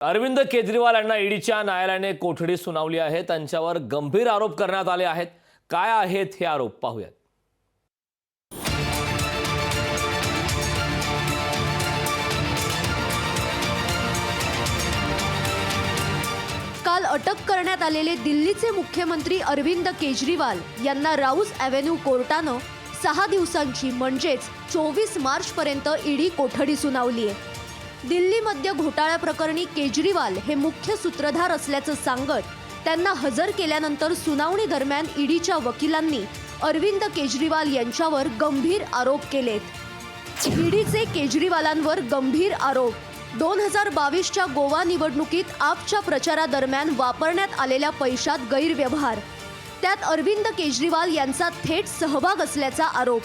अरविंद केजरीवाल यांना ईडीच्या न्यायालयाने कोठडी सुनावली आहे। त्यांच्यावर गंभीर आरोप करण्यात आले आहेत। काय आहेत हे आरोप पाहूयात। काल अटक करण्यात आलेले दिल्लीचे मुख्यमंत्री अरविंद केजरीवाल यांना राऊस एव्हेन्यू कोर्टानं 6 दिवसांची म्हणजेच 24 मार्च पर्यंत ईडी कोठडी सुनावली आहे। दिल्ली मद्य घोटाळा प्रकरणी केजरीवाल हे मुख्य सूत्रधार असल्याचं सांगत त्यांना हजर केल्यानंतर सुनावणी दरम्यान ईडीच्या वकिलांनी अरविंद केजरीवाल यांच्यावर गंभीर आरोप केलेत। ईडीचे केजरीवालांवर गंभीर आरोप 2022च्या गोवा निवडणुकीत आपच्या प्रचारादरम्यान वापरण्यात आलेल्या पैशात गैरव्यवहार, त्यात अरविंद केजरीवाल यांचा थेट सहभाग असल्याचा आरोप,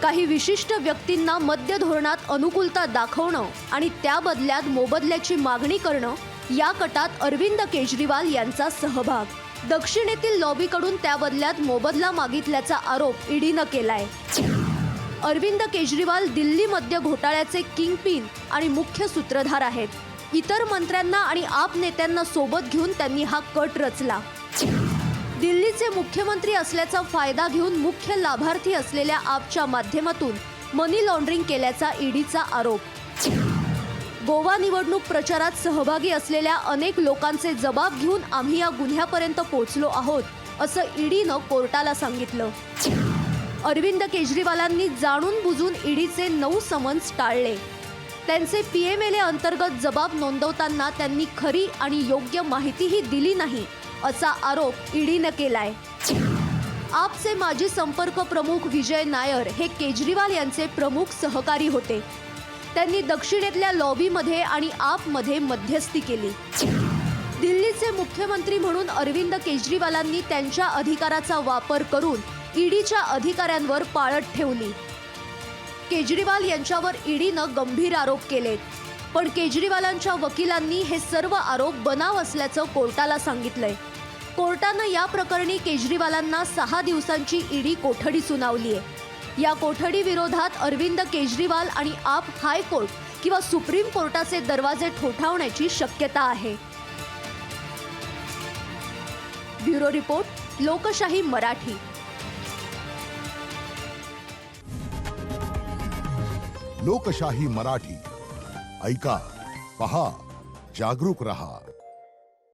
काही विशिष्ट व्यक्तींना मद्य धोरणात अनुकूलता दाखवणं आणि त्या बदल्यात मोबदल्याची मागणी करणं, या कटात अरविंद केजरीवाल यांचा सहभाग, दक्षिणेतील लॉबीकडून त्या बदल्यात मोबदला मागितल्याचा आरोप ईडीनं केलाय। अरविंद केजरीवाल दिल्ली मद्य घोटाळ्याचे किंगपिन आणि मुख्य सूत्रधार आहेत। इतर मंत्र्यांना आणि आप नेत्यांना सोबत घेऊन त्यांनी हा कट रचला। दिल्लीचे मुख्यमंत्री असल्याचा फायदा घेऊन मुख्य लाभार्थी असलेल्या आपच्या माध्यमातून मनी लॉन्ड्रिंग केल्याचा ईडीचा आरोप। गोवा निवडणूक प्रचारात सहभागी असलेल्या अनेक लोकांचे जबाब घेऊन आम्ही या गुन्ह्यापर्यंत पोहोचलो आहोत, असं ईडीनं कोर्टाला सांगितलं। अरविंद केजरीवालांनी जाणून बुजून ईडीचे 9 समन्स टाळले। त्यांचे पीएमएलए अंतर्गत जबाब नोंदवताना त्यांनी खरी आणि योग्य माहितीही दिली नाही, असा आरोप ईडीनं केलाय। आपचे माजी संपर्क प्रमुख विजय नायर हे केजरीवाल यांचे प्रमुख सहकारी होते। त्यांनी दक्षिणेतल्या लॉबीमध्ये आणि आपमध्ये मध्यस्थी केली। दिल्लीचे मुख्यमंत्री म्हणून अरविंद केजरीवालांनी त्यांच्या अधिकाराचा वापर करून ईडीच्या अधिकाऱ्यांवर पाळत ठेवली। केजरीवाल यांच्यावर ईडीनं गंभीर आरोप केलेत, पण केजरीवालांच्या वकिलांनी हे सर्व आरोप बनाव असल्याचं कोर्टाला सांगितलंय। कोर्टानं या प्रकरणी केजरीवालांना 6 दिवसांची ईडी कोठडी सुनावली आहे। या कोठडी विरोधात अरविंद केजरीवाल आणि आप हायकोर्ट किंवा सुप्रीम कोर्टाचे दरवाजे ठोठावण्याची शक्यता आहे। ब्युरो रिपोर्ट, लोकशाही मराठी। लोकशाही मराठी ऐका, पहा, जागरूक रहा।